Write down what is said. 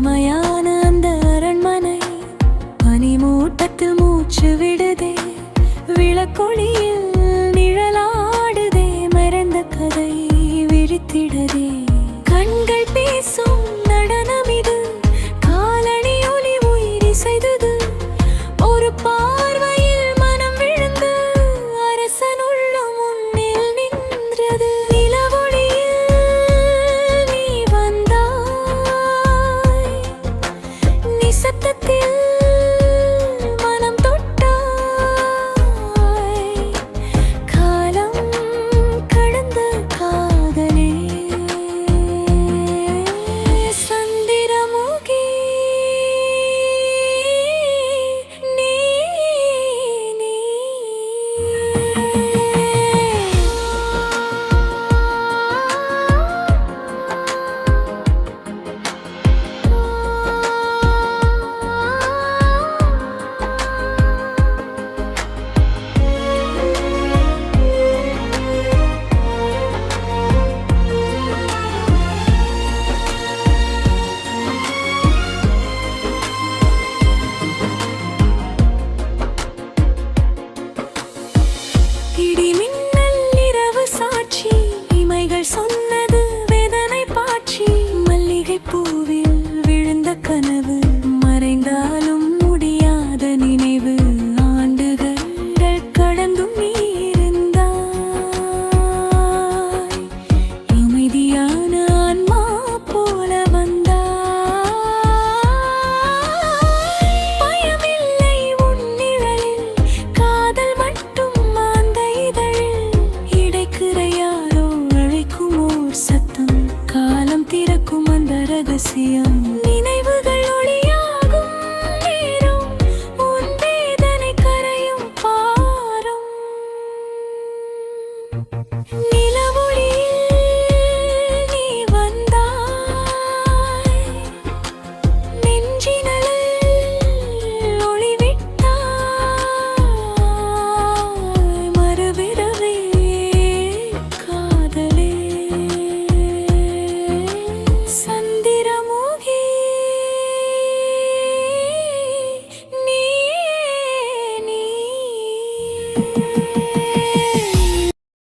பழமையான அந்த அரண்மனை பனிமூட்டத்தில் மூச்சு விடுதே, விளக்கொளியில் நிழலாடுதே, மறந்த கதை விழித்திடதே. கண்கள் பேசும் நடனம் இது, காலணி ஒலி உயிரி செய்தது. ஒரு பார்வையில் மனம் விழுந்து அரசனுள்ள முன்னில் நின்றது. நிலவொளியில் நீ வந்தாய், நிசப்தத்தில் மனம் தொட்டாய். காலம் கடந்த காதலே சந்திரமுகி நீ நீ. இடி மின்னல் இரவு சாட்சி, இமைகள் சொன்னது வேதனை பாட்சி. மல்லிகை பூவில் விழுந்த கனவு, மறைந்தாலும் முடியாத நினைவு. ஆண்டுகள் கடந்தும் நீ இருந்தாய், அமைதியான ஆன்மா போல வந்தாய். பயமில்லை உன் நிழலில், காதல் மட்டும் மாந்த இதழில். இடைக்கிறையாரோ அழைக்கும் ஓர் சத்தம், காலம் திறக்கும் அந்த ரகசியம்.